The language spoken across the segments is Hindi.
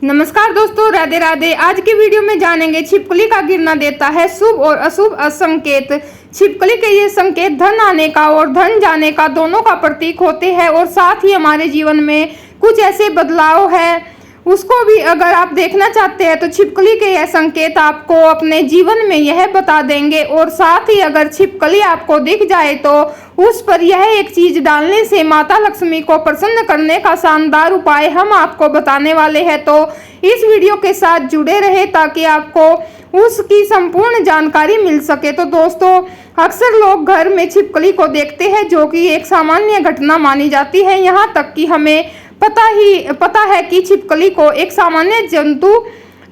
नमस्कार दोस्तों, राधे राधे। आज की वीडियो में जानेंगे छिपकली का गिरना देता है शुभ और अशुभ संकेत। छिपकली के ये संकेत धन आने का और धन जाने का दोनों का प्रतीक होते हैं और साथ ही हमारे जीवन में कुछ ऐसे बदलाव है उसको भी अगर आप देखना चाहते हैं तो छिपकली के यह संकेत आपको अपने जीवन में यह बता देंगे। और साथ ही अगर छिपकली आपको दिख जाए तो उस पर यह एक चीज डालने से माता लक्ष्मी को प्रसन्न करने का शानदार उपाय हम आपको बताने वाले हैं। तो इस वीडियो के साथ जुड़े रहे ताकि आपको उसकी संपूर्ण जानकारी मिल सके। तो दोस्तों, अक्सर लोग घर में छिपकली को देखते हैं जो कि एक सामान्य घटना मानी जाती है। यहाँ तक कि हमें पता है कि छिपकली को एक सामान्य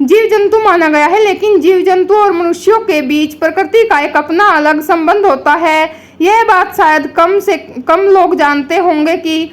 जीव जंतु माना गया है, लेकिन जीव जंतु और मनुष्यों के बीच प्रकृति का एक अपना अलग संबंध होता है। यह बात शायद कम से कम लोग जानते होंगे कि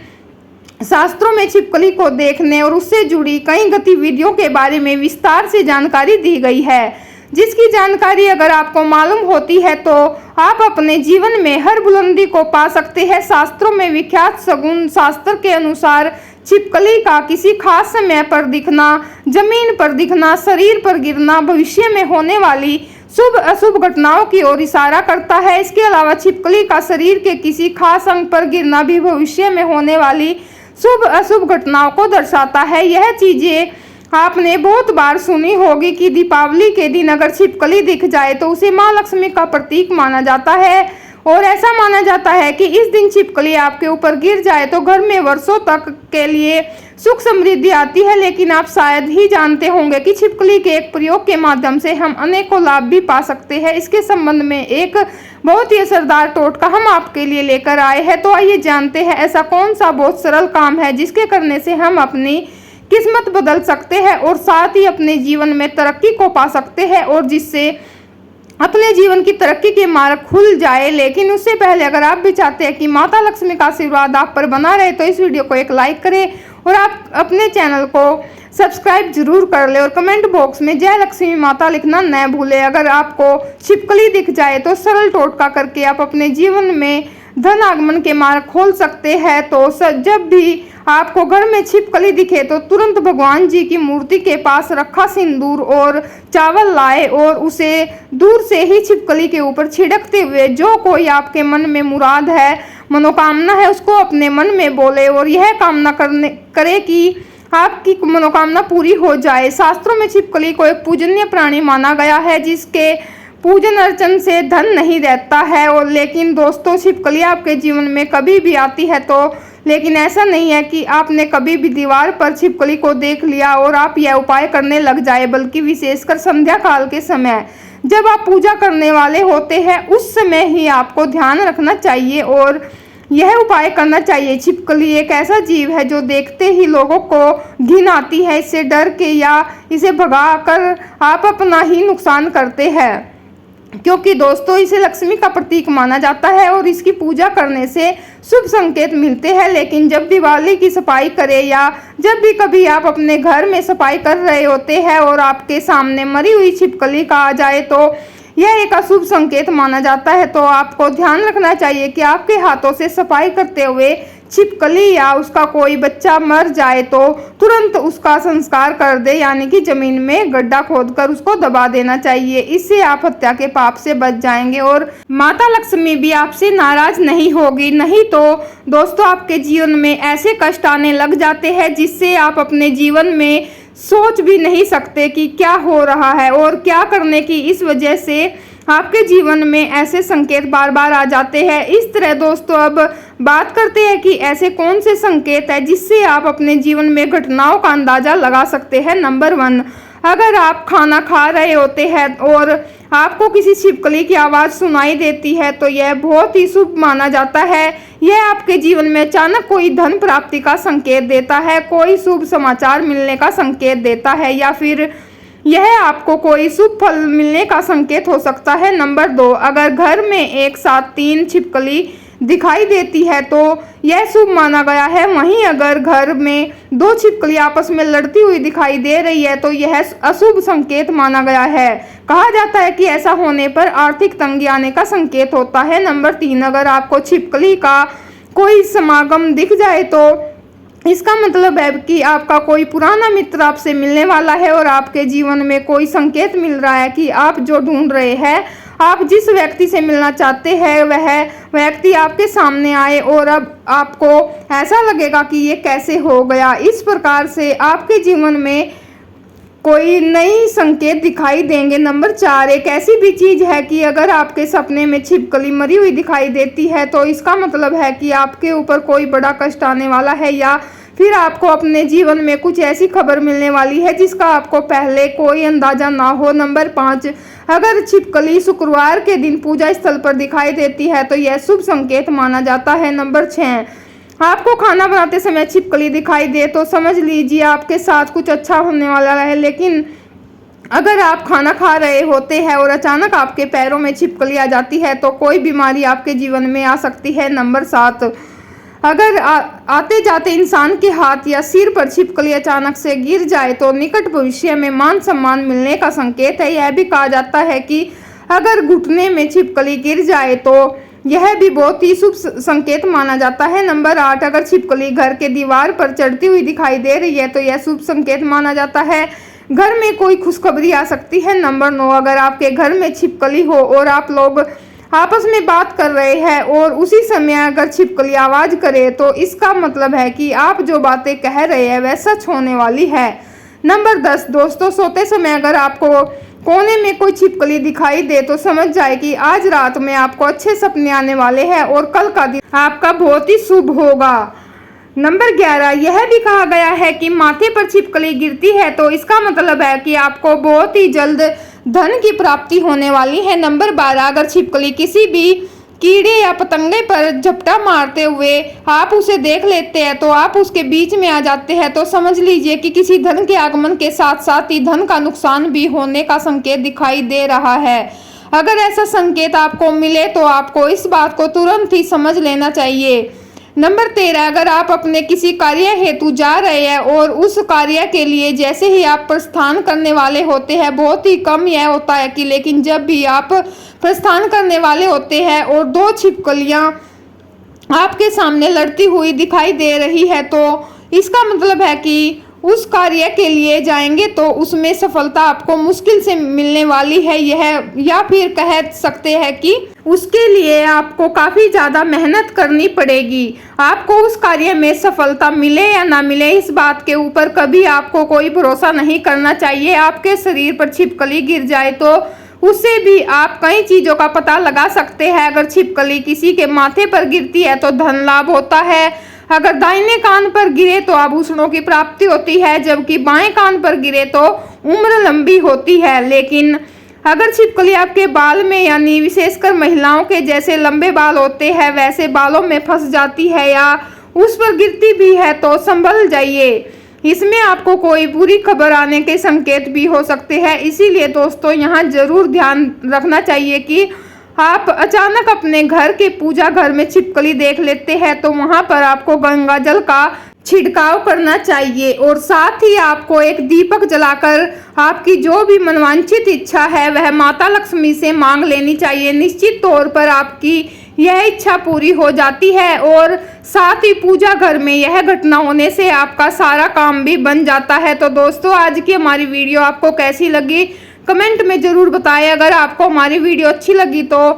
शास्त्रों में छिपकली को देखने और उससे जुड़ी कई गतिविधियों के बारे में विस्तार से जानकारी दी गई है, जिसकी जानकारी अगर आपको मालूम होती है तो आप अपने जीवन में हर बुलंदी को पा सकते हैं। शास्त्रों में विख्यात शगुन शास्त्र के अनुसार छिपकली का किसी खास समय पर दिखना, जमीन पर दिखना, शरीर पर गिरना भविष्य में होने वाली शुभ अशुभ घटनाओं की ओर इशारा करता है। इसके अलावा छिपकली का शरीर के किसी खास अंग पर गिरना भी भविष्य में होने वाली शुभ अशुभ घटनाओं को दर्शाता है। यह चीजें आपने बहुत बार सुनी होगी कि दीपावली के दिन अगर छिपकली दिख जाए तो उसे माँ लक्ष्मी का प्रतीक माना जाता है और ऐसा माना जाता है कि इस दिन छिपकली आपके ऊपर गिर जाए तो घर में वर्षों तक के लिए सुख समृद्धि आती है। लेकिन आप शायद ही जानते होंगे कि छिपकली के एक प्रयोग के माध्यम से हम अनेकों लाभ भी पा सकते हैं। इसके संबंध में एक बहुत ही असरदार टोटका हम आपके लिए लेकर आए हैं। तो आइए जानते हैं ऐसा कौन सा बहुत सरल काम है जिसके करने से हम अपनी किस्मत बदल सकते हैं और साथ ही अपने जीवन में तरक्की को पा सकते हैं और जिससे अपने जीवन की तरक्की के मार्ग खुल जाए। लेकिन उससे पहले अगर आप भी चाहते हैं कि माता लक्ष्मी का आशीर्वाद आप पर बना रहे तो इस वीडियो को एक लाइक करें और आप अपने चैनल को सब्सक्राइब जरूर कर ले और कमेंट बॉक्स में जय लक्ष्मी माता लिखना न भूले। अगर आपको छिपकली दिख जाए तो सरल टोटका करके आप अपने जीवन में धन आगमन के मार्ग खोल सकते हैं। तो जब भी आपको घर में छिपकली दिखे तो तुरंत भगवान जी की मूर्ति के पास रखा सिंदूर और चावल लाए और उसे दूर से ही छिपकली के ऊपर छिड़कते हुए जो कोई आपके मन में मुराद है, मनोकामना है, उसको अपने मन में बोले और यह कामना करे कि आपकी मनोकामना पूरी हो जाए। शास्त्रों में छिपकली को एक पूजनीय प्राणी माना गया है जिसके पूजन अर्चन से धन नहीं रहता है। और लेकिन दोस्तों, छिपकली आपके जीवन में कभी भी आती है तो लेकिन ऐसा नहीं है कि आपने कभी भी दीवार पर छिपकली को देख लिया और आप यह उपाय करने लग जाए, बल्कि विशेषकर संध्या काल के समय जब आप पूजा करने वाले होते हैं उस समय ही आपको ध्यान रखना चाहिए और यह उपाय करना चाहिए। छिपकली एक ऐसा जीव है जो देखते ही लोगों को घिन आती है। इससे डर के या इसे भगाकर आप अपना ही नुकसान करते हैं, क्योंकि दोस्तों इसे लक्ष्मी का प्रतीक माना जाता है और इसकी पूजा करने से शुभ संकेत मिलते हैं। लेकिन जब दिवाली की सफाई करें या जब भी कभी आप अपने घर में सफाई कर रहे होते हैं और आपके सामने मरी हुई छिपकली का आ जाए तो यह एक अशुभ संकेत माना जाता है। तो आपको ध्यान रखना चाहिए कि आपके हाथों से सफाई करते हुए छिपकली या उसका कोई बच्चा मर जाए तो तुरंत उसका संस्कार कर दे, यानी कि जमीन में गड्ढा खोदकर उसको दबा देना चाहिए। इससे आप हत्या के पाप से बच जाएंगे और माता लक्ष्मी भी आपसे नाराज नहीं होगी। नहीं तो दोस्तों, आपके जीवन में ऐसे कष्ट आने लग जाते हैं जिससे आप अपने जीवन में सोच भी नहीं सकते कि क्या हो रहा है और क्या करने की। इस वजह से आपके जीवन में ऐसे संकेत बार बार आ जाते हैं। इस तरह दोस्तों, अब बात करते हैं कि ऐसे कौन से संकेत है जिससे आप अपने जीवन में घटनाओं का अंदाजा लगा सकते हैं। नंबर 1, अगर आप खाना खा रहे होते हैं और आपको किसी छिपकली की आवाज़ सुनाई देती है तो यह बहुत ही शुभ माना जाता है। यह आपके जीवन में अचानक कोई धन प्राप्ति का संकेत देता है, कोई शुभ समाचार मिलने का संकेत देता है या फिर यह आपको कोई शुभ फल मिलने का संकेत हो सकता है। नंबर 2, अगर घर में एक साथ 3 छिपकली दिखाई देती है तो यह शुभ माना गया है। वहीं अगर घर में 2 छिपकली आपस में लड़ती हुई दिखाई दे रही है तो यह अशुभ संकेत माना गया है। कहा जाता है कि ऐसा होने पर आर्थिक तंगी आने का संकेत होता है। नंबर 3, अगर आपको छिपकली का कोई समागम दिख जाए तो इसका मतलब है कि आपका कोई पुराना मित्र आपसे मिलने वाला है और आपके जीवन में कोई संकेत मिल रहा है कि आप जो ढूंढ रहे हैं, आप जिस व्यक्ति से मिलना चाहते हैं, वह व्यक्ति आपके सामने आए और अब आपको ऐसा लगेगा कि ये कैसे हो गया। इस प्रकार से आपके जीवन में कोई नई संकेत दिखाई देंगे। नंबर 4, एक ऐसी भी चीज है कि अगर आपके सपने में छिपकली मरी हुई दिखाई देती है तो इसका मतलब है कि आपके ऊपर कोई बड़ा कष्ट आने वाला है या फिर आपको अपने जीवन में कुछ ऐसी खबर मिलने वाली है जिसका आपको पहले कोई अंदाजा ना हो। नंबर 5, अगर छिपकली शुक्रवार के दिन पूजा स्थल पर दिखाई देती है तो यह शुभ संकेत माना जाता है। नंबर 6, आपको खाना बनाते समय छिपकली दिखाई दे तो समझ लीजिए आपके साथ कुछ अच्छा होने वाला है। लेकिन अगर आप खाना खा रहे होते हैं और अचानक आपके पैरों में छिपकली आ जाती है तो कोई बीमारी आपके जीवन में आ सकती है। नंबर 7, अगर आते जाते इंसान के हाथ या सिर पर छिपकली अचानक से गिर जाए तो निकट भविष्य में मान सम्मान मिलने का संकेत है। यह भी कहा जाता है कि अगर घुटने में छिपकली गिर जाए तो यह भी बहुत ही शुभ संकेत माना जाता है। नंबर 8, अगर छिपकली घर के दीवार पर चढ़ती हुई दिखाई दे रही है तो यह शुभ संकेत माना जाता है, घर में कोई खुशखबरी आ सकती है। नंबर 9, अगर आपके घर में छिपकली हो और आप लोग आपस में बात कर रहे हैं और उसी समय अगर छिपकली आवाज करे तो इसका मतलब है कि आप जो बातें कह रहे हैं वह सच होने वाली है। नंबर 10, दोस्तों सोते समय अगर आपको कोने में कोई छिपकली दिखाई दे तो समझ जाए कि आज रात में आपको अच्छे सपने आने वाले हैं और कल का दिन आपका बहुत ही शुभ होगा। नंबर 11, यह भी कहा गया है कि माथे पर छिपकली गिरती है तो इसका मतलब है कि आपको बहुत ही जल्द धन की प्राप्ति होने वाली है। नंबर 12, अगर छिपकली किसी भी कीड़े या पतंगे पर झपटा मारते हुए आप उसे देख लेते हैं तो आप उसके बीच में आ जाते हैं तो समझ लीजिए कि किसी धन के आगमन के साथ साथ ही धन का नुकसान भी होने का संकेत दिखाई दे रहा है। अगर ऐसा संकेत आपको मिले तो आपको इस बात को तुरंत ही समझ लेना चाहिए। नंबर 13, अगर आप अपने किसी कार्य हेतु जा रहे हैं और उस कार्य के लिए जैसे ही आप प्रस्थान करने वाले होते हैं, बहुत ही कम यह होता है कि लेकिन जब भी आप प्रस्थान करने वाले होते हैं और 2 छिपकलियां आपके सामने लड़ती हुई दिखाई दे रही है तो इसका मतलब है कि उस कार्य के लिए जाएंगे तो उसमें सफलता आपको मुश्किल से मिलने वाली है। यह या फिर कह सकते हैं कि उसके लिए आपको काफ़ी ज़्यादा मेहनत करनी पड़ेगी। आपको उस कार्य में सफलता मिले या ना मिले इस बात के ऊपर कभी आपको कोई भरोसा नहीं करना चाहिए। आपके शरीर पर छिपकली गिर जाए तो उससे भी आप कई चीज़ों का पता लगा सकते हैं। अगर छिपकली किसी के माथे पर गिरती है तो धन लाभ होता है, अगर दाहिने कान पर गिरे तो आभूषणों की प्राप्ति होती है, जबकि बाएं कान पर गिरे तो उम्र लंबी होती है। लेकिन अगर छिपकली आपके बाल में यानी विशेषकर महिलाओं के जैसे लंबे बाल होते हैं वैसे बालों में फंस जाती है या उस पर गिरती भी है तो संभल जाइए, इसमें आपको कोई बुरी खबर आने के संकेत भी हो सकते हैं। इसीलिए दोस्तों यहाँ जरूर ध्यान रखना चाहिए कि आप अचानक अपने घर के पूजा घर में छिपकली देख लेते हैं तो वहां पर आपको गंगा जल का छिड़काव करना चाहिए और साथ ही आपको एक दीपक जलाकर आपकी जो भी मनवांछित इच्छा है वह माता लक्ष्मी से मांग लेनी चाहिए। निश्चित तौर पर आपकी यह इच्छा पूरी हो जाती है और साथ ही पूजा घर में यह घटना होने से आपका सारा काम भी बन जाता है। तो दोस्तों आज की हमारी वीडियो आपको कैसी लगी कमेंट में जरूर बताएं। अगर आपको हमारी वीडियो अच्छी लगी तो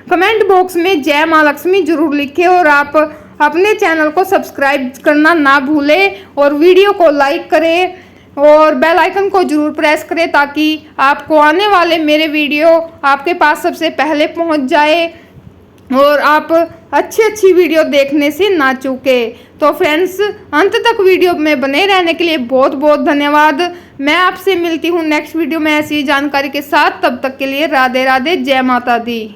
कमेंट बॉक्स में जय मां लक्ष्मी जरूर लिखें और आप अपने चैनल को सब्सक्राइब करना ना भूलें और वीडियो को लाइक करें और बेल आइकन को जरूर प्रेस करें ताकि आपको आने वाले मेरे वीडियो आपके पास सबसे पहले पहुंच जाए और आप अच्छी वीडियो देखने से ना चूके। तो फ्रेंड्स अंत तक वीडियो में बने रहने के लिए बहुत बहुत धन्यवाद। मैं आपसे मिलती हूँ नेक्स्ट वीडियो में ऐसी जानकारी के साथ। तब तक के लिए राधे राधे, जय माता दी।